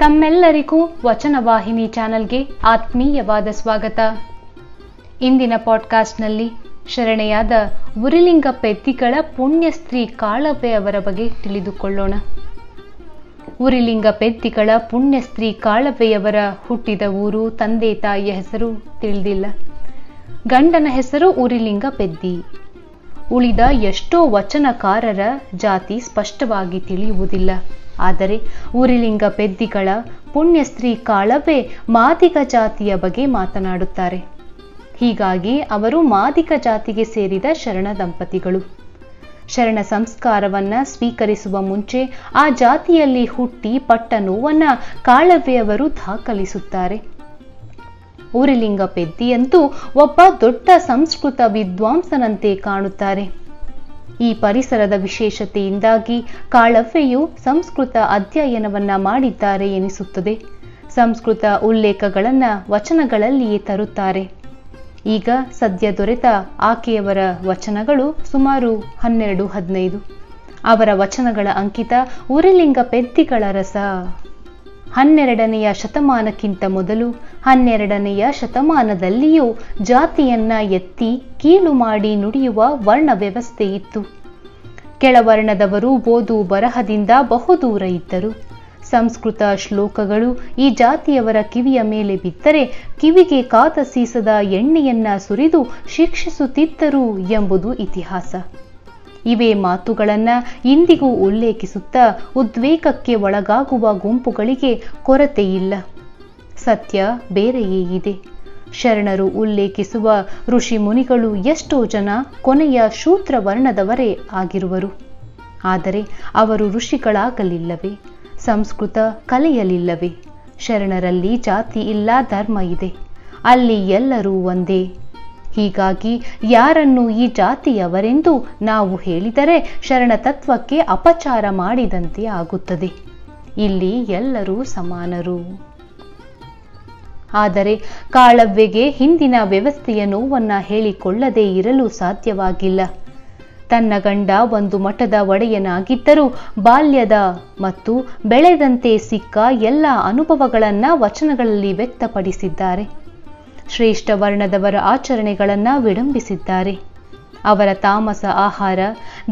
ತಮ್ಮೆಲ್ಲರಿಗೂ ವಚನವಾಹಿನಿ ಚಾನೆಲ್ಗೆ ಆತ್ಮೀಯವಾದ ಸ್ವಾಗತ. ಇಂದಿನ ಪಾಡ್ಕಾಸ್ಟ್ನಲ್ಲಿ ಶರಣೆಯಾದ ಉರಿಲಿಂಗ ಪೆದ್ದಿಗಳ ಪುಣ್ಯಸ್ತ್ರೀ ಕಾಳವ್ವೆ ಅವರ ಬಗ್ಗೆ ತಿಳಿದುಕೊಳ್ಳೋಣ. ಉರಿಲಿಂಗ ಪೆದ್ದಿಗಳ ಪುಣ್ಯಸ್ತ್ರೀ ಕಾಳವ್ವೆಯವರ ಹುಟ್ಟಿದ ಊರು, ತಂದೆ ತಾಯಿಯ ಹೆಸರು ತಿಳಿದಿಲ್ಲ. ಗಂಡನ ಹೆಸರು ಉರಿಲಿಂಗ ಪೆದ್ದಿ. ಉಳಿದ ಎಷ್ಟೋ ವಚನಕಾರರ ಜಾತಿ ಸ್ಪಷ್ಟವಾಗಿ ತಿಳಿಯುವುದಿಲ್ಲ. ಆದರೆ ಉರಿಲಿಂಗ ಪೆದ್ದಿಗಳ ಪುಣ್ಯಸ್ತ್ರೀ ಕಾಳವ್ವೆ ಮಾದಿಗ ಜಾತಿಯ ಬಗ್ಗೆ ಮಾತನಾಡುತ್ತಾರೆ. ಹೀಗಾಗಿ ಅವರು ಮಾದಿಗ ಜಾತಿಗೆ ಸೇರಿದ ಶರಣ ದಂಪತಿಗಳು. ಶರಣ ಸಂಸ್ಕಾರವನ್ನ ಸ್ವೀಕರಿಸುವ ಮುಂಚೆ ಆ ಜಾತಿಯಲ್ಲಿ ಹುಟ್ಟಿ ಪಟ್ಟ ನೋವನ್ನ ಕಾಳವ್ವೆಯವರು ದಾಖಲಿಸುತ್ತಾರೆ. ಉರಿಲಿಂಗ ಪೆದ್ದಿಯಂತೂ ಒಬ್ಬ ದೊಡ್ಡ ಸಂಸ್ಕೃತ ವಿದ್ವಾಂಸನಂತೆ ಕಾಣುತ್ತಾರೆ. ಈ ಪರಿಸರದ ವಿಶೇಷತೆಯಿಂದಾಗಿ ಕಾಳವ್ವೆಯು ಸಂಸ್ಕೃತ ಅಧ್ಯಯನವನ್ನ ಮಾಡಿದ್ದಾರೆ ಎನಿಸುತ್ತದೆ. ಸಂಸ್ಕೃತ ಉಲ್ಲೇಖಗಳನ್ನ ವಚನಗಳಲ್ಲಿಯೇ ತರುತ್ತಾರೆ. ಈಗ ಸದ್ಯ ದೊರೆತ ಆಕೆಯವರ ವಚನಗಳು ಸುಮಾರು 12-15. ಅವರ ವಚನಗಳ ಅಂಕಿತ ಉರಿಲಿಂಗ ಪೆದ್ದಿಗಳ ರಸ. 12ನೆಯ ಶತಮಾನಕ್ಕಿಂತ ಮೊದಲು 12ನೆಯ ಶತಮಾನದಲ್ಲಿಯೂ ಜಾತಿಯನ್ನ ಎತ್ತಿ ಕೀಳು ಮಾಡಿ ನುಡಿಯುವ ವರ್ಣ ವ್ಯವಸ್ಥೆ ಇತ್ತು. ಕೆಳವರ್ಣದವರು ಓದು ಬರಹದಿಂದ ಬಹುದೂರ ಇದ್ದರು. ಸಂಸ್ಕೃತ ಶ್ಲೋಕಗಳು ಈ ಜಾತಿಯವರ ಕಿವಿಯ ಮೇಲೆ ಬಿದ್ದರೆ ಕಿವಿಗೆ ಕಾದ ಸೀಸದ ಎಣ್ಣೆಯನ್ನ ಸುರಿದು ಶಿಕ್ಷಿಸುತ್ತಿದ್ದರು ಎಂಬುದು ಇತಿಹಾಸ. ಇವೇ ಮಾತುಗಳನ್ನ ಇಂದಿಗೂ ಉಲ್ಲೇಖಿಸುತ್ತಾ ಉದ್ವೇಗಕ್ಕೆ ಒಳಗಾಗುವ ಗುಂಪುಗಳಿಗೆ ಕೊರತೆಯಿಲ್ಲ. ಸತ್ಯ ಬೇರೆಯೇ ಇದೆ. ಶರಣರು ಉಲ್ಲೇಖಿಸುವ ಋಷಿ ಮುನಿಗಳು ಎಷ್ಟೋ ಜನ ಕೊನೆಯ ಶೂದ್ರ ವರ್ಣದವರೇ ಆಗಿರುವರು. ಆದರೆ ಅವರು ಋಷಿಗಳಾಗಲಿಲ್ಲವೇ? ಸಂಸ್ಕೃತ ಕಲಿಯಲಿಲ್ಲವೇ? ಶರಣರಲ್ಲಿ ಜಾತಿ ಇಲ್ಲ, ಧರ್ಮ ಇದೆ. ಅಲ್ಲಿ ಎಲ್ಲರೂ ಒಂದೇ. ಹೀಗಾಗಿ ಯಾರನ್ನು ಈ ಜಾತಿಯವರೆಂದು ನಾವು ಹೇಳಿದರೆ ಶರಣ ತತ್ವಕ್ಕೆ ಅಪಚಾರ ಮಾಡಿದಂತೆ ಆಗುತ್ತದೆ. ಇಲ್ಲಿ ಎಲ್ಲರೂ ಸಮಾನರು. ಆದರೆ ಕಾಳವ್ವೆಗೆ ಹಿಂದಿನ ವ್ಯವಸ್ಥೆಯ ನೋವನ್ನ ಹೇಳಿಕೊಳ್ಳದೇ ಇರಲು ಸಾಧ್ಯವಾಗಿಲ್ಲ. ತನ್ನ ಗಂಡ ಒಂದು ಮಠದ ಒಡೆಯನಾಗಿದ್ದರೂ ಬಾಲ್ಯದ ಮತ್ತು ಬೆಳೆದಂತೆ ಸಿಕ್ಕ ಎಲ್ಲ ಅನುಭವಗಳನ್ನ ವಚನಗಳಲ್ಲಿ ವ್ಯಕ್ತಪಡಿಸಿದ್ದಾರೆ. ಶ್ರೇಷ್ಠ ವರ್ಣದವರ ಆಚರಣೆಗಳನ್ನ ವಿಡಂಬಿಸಿದ್ದಾರೆ. ಅವರ ತಾಮಸ ಆಹಾರ,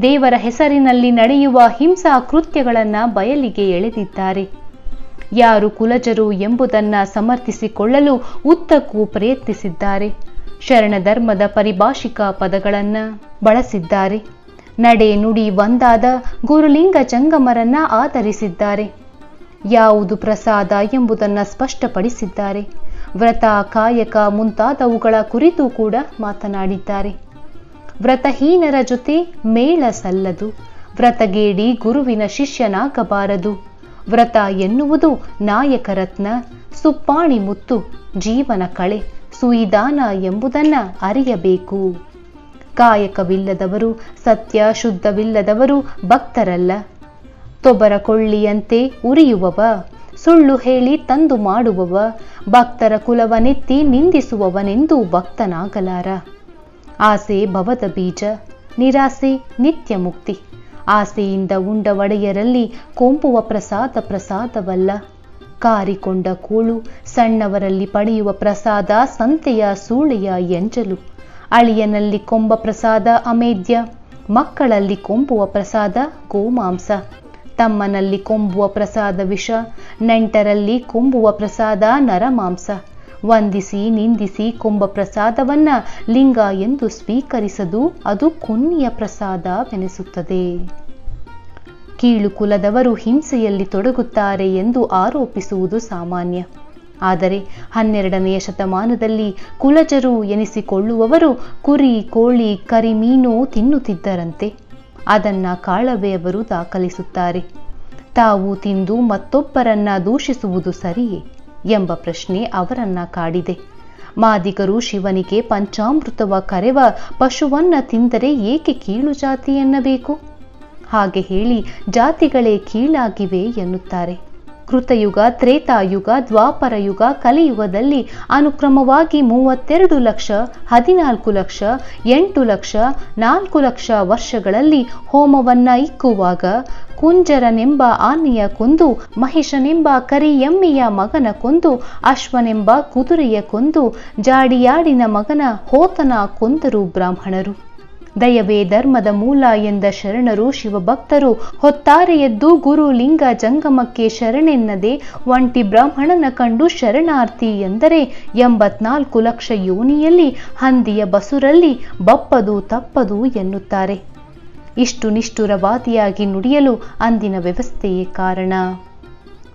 ದೇವರ ಹೆಸರಿನಲ್ಲಿ ನಡೆಯುವ ಹಿಂಸಾ ಕೃತ್ಯಗಳನ್ನ ಬಯಲಿಗೆ ಎಳೆದಿದ್ದಾರೆ. ಯಾರು ಕುಲಜರು ಎಂಬುದನ್ನ ಸಮರ್ಥಿಸಿಕೊಳ್ಳಲು ಉದ್ದಕ್ಕೂ ಪ್ರಯತ್ನಿಸಿದ್ದಾರೆ. ಶರಣ ಧರ್ಮದ ಪರಿಭಾಷಿಕ ಪದಗಳನ್ನ ಬಳಸಿದ್ದಾರೆ. ನಡೆ ನುಡಿ ಒಂದಾದ ಗುರುಲಿಂಗ ಜಂಗಮರನ್ನ ಆಧರಿಸಿದ್ದಾರೆ. ಯಾವುದು ಪ್ರಸಾದ ಎಂಬುದನ್ನ ಸ್ಪಷ್ಟಪಡಿಸಿದ್ದಾರೆ. ವ್ರತ, ಕಾಯಕ ಮುಂತಾದವುಗಳ ಕುರಿತು ಕೂಡ ಮಾತನಾಡಿದ್ದಾರೆ. ವ್ರತಹೀನರ ಜೊತೆ ಮೇಳ ಸಲ್ಲದು. ವ್ರತಗೇಡಿ ಗುರುವಿನ ಶಿಷ್ಯನಾಗಬಾರದು. ವ್ರತ ಎನ್ನುವುದು ನಾಯಕ ರತ್ನ, ಸುಪ್ಪಾಣಿ ಮುತ್ತು, ಜೀವನ ಕಳೆ, ಸುಯಿದಾನ ಎಂಬುದನ್ನ ಅರಿಯಬೇಕು. ಕಾಯಕವಿಲ್ಲದವರು, ಸತ್ಯ ಶುದ್ಧವಿಲ್ಲದವರು ಭಕ್ತರಲ್ಲ. ತೊಬರ ಕೊಳ್ಳಿಯಂತೆ ಉರಿಯುವವ, ಸುಳ್ಳು ಹೇಳಿ ತಂದು ಮಾಡುವವ, ಭಕ್ತರ ಕುಲವನೆತ್ತಿ ನಿಂದಿಸುವವನೆಂದು ಭಕ್ತನಾಗಲಾರ. ಆಸೆ ಭವದ ಬೀಜ, ನಿರಾಸೆ ನಿತ್ಯ ಮುಕ್ತಿ. ಆಸೆಯಿಂದ ಉಂಡ ಒಡೆಯರಲ್ಲಿ ಕೊಂಬುವ ಪ್ರಸಾದ ಪ್ರಸಾದವಲ್ಲ. ಕಾರಿಕೊಂಡ ಕೂಳು, ಸಣ್ಣವರಲ್ಲಿ ಪಡೆಯುವ ಪ್ರಸಾದ ಸಂತೆಯ ಸೂಳೆಯ ಎಂಜಲು. ಅಳಿಯನಲ್ಲಿ ಕೊಂಬ ಪ್ರಸಾದ ಅಮೇಧ್ಯ, ಮಕ್ಕಳಲ್ಲಿ ಕೊಂಬುವ ಪ್ರಸಾದ ಗೋಮಾಂಸ. ತಮ್ಮನಲ್ಲಿ ಕೊಂಬುವ ಪ್ರಸಾದ ವಿಷ, ನೆಂಟರಲ್ಲಿ ಕೊಂಬುವ ಪ್ರಸಾದ ನರಮಾಂಸ. ವಂದಿಸಿ ನಿಂದಿಸಿ ಕೊಂಬ ಪ್ರಸಾದವನ್ನ ಲಿಂಗ ಎಂದು ಸ್ವೀಕರಿಸದು, ಅದು ಕುನ್ನಿಯ ಪ್ರಸಾದವೆನಿಸುತ್ತದೆ. ಕೀಳು ಕುಲದವರು ಹಿಂಸೆಯಲ್ಲಿ ತೊಡಗುತ್ತಾರೆ ಎಂದು ಆರೋಪಿಸುವುದು ಸಾಮಾನ್ಯ. ಆದರೆ 12ನೆಯ ಶತಮಾನದಲ್ಲಿ ಕುಲಜರು ಎನಿಸಿಕೊಳ್ಳುವವರು ಕುರಿ, ಕೋಳಿ, ಕರಿಮೀನು ತಿನ್ನುತ್ತಿದ್ದರಂತೆ. ಅದನ್ನ ಕಾಳವ್ವೆಯವರು ದಾಖಲಿಸುತ್ತಾರೆ. ತಾವು ತಿಂದು ಮತ್ತೊಬ್ಬರನ್ನ ದೂಷಿಸುವುದು ಸರಿಯೇ ಎಂಬ ಪ್ರಶ್ನೆ ಅವರನ್ನ ಕಾಡಿದೆ. ಮಾದಿಗರು ಶಿವನಿಗೆ ಪಂಚಾಮೃತವ ಕರೆವ ಪಶುವನ್ನ ತಿಂದರೆ ಏಕೆ ಕೀಳು ಜಾತಿ ಎನ್ನಬೇಕು? ಹಾಗೆ ಹೇಳಿ ಜಾತಿಗಳೇ ಕೀಳಾಗಿವೆ ಎನ್ನುತ್ತಾರೆ. ಕೃತಯುಗ, ತ್ರೇತಾಯುಗ, ದ್ವಾಪರ ಯುಗ, ಕಲಿಯುಗದಲ್ಲಿ ಅನುಕ್ರಮವಾಗಿ 32 ಲಕ್ಷ, 14 ಲಕ್ಷ, 8 ಲಕ್ಷ, 4 ಲಕ್ಷ ವರ್ಷಗಳಲ್ಲಿ ಹೋಮವನ್ನ ಇಕ್ಕುವಾಗ ಕುಂಜರನೆಂಬ ಆನೆಯ ಕೊಂದು, ಮಹಿಷನೆಂಬ ಕರಿ ಎಮ್ಮೆಯ ಮಗನ ಕೊಂದು, ಅಶ್ವನೆಂಬ ಕುದುರೆಯ ಕೊಂದು, ಜಾಡಿಯಾಡಿನ ಮಗನ ಹೋತನ ಕೊಂದರು ಬ್ರಾಹ್ಮಣರು. ದಯವೇ ಧರ್ಮದ ಮೂಲ ಎಂದ ಶರಣರು ಶಿವಭಕ್ತರು ಹೊತ್ತಾರೆ ಎದ್ದು ಗುರು ಲಿಂಗ ಜಂಗಮಕ್ಕೆ ಶರಣೆನ್ನದೆ ಒಂಟಿ ಬ್ರಾಹ್ಮಣನ ಕಂಡು ಶರಣಾರ್ಥಿ ಎಂದರೆ 84 ಲಕ್ಷ ಯೋನಿಯಲ್ಲಿ ಹಂದಿಯ ಬಸುರಲ್ಲಿ ಬಪ್ಪದು ತಪ್ಪದು ಎನ್ನುತ್ತಾರೆ. ಇಷ್ಟು ನಿಷ್ಠುರವಾದಿಯಾಗಿ ನುಡಿಯಲು ಅಂದಿನ ವ್ಯವಸ್ಥೆಯೇ ಕಾರಣ.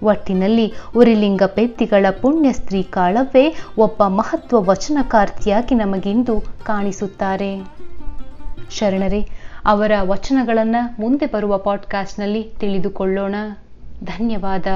ಒಟ್ಟಿನಲ್ಲಿ ಉರಿಲಿಂಗ ಪೆದ್ದಿಗಳ ಪುಣ್ಯ ಸ್ತ್ರೀ ಕಾಳವ್ವೆ ಒಬ್ಬ ಮಹತ್ವ ವಚನಕಾರ್ತಿಯಾಗಿ ನಮಗಿಂದು ಕಾಣಿಸುತ್ತಾರೆ. ಶರಣರೇ, ಅವರ ವಚನಗಳನ್ನು ಮುಂದೆ ಬರುವ ಪಾಡ್ಕಾಸ್ಟ್ನಲ್ಲಿ ತಿಳಿದುಕೊಳ್ಳೋಣ. ಧನ್ಯವಾದ.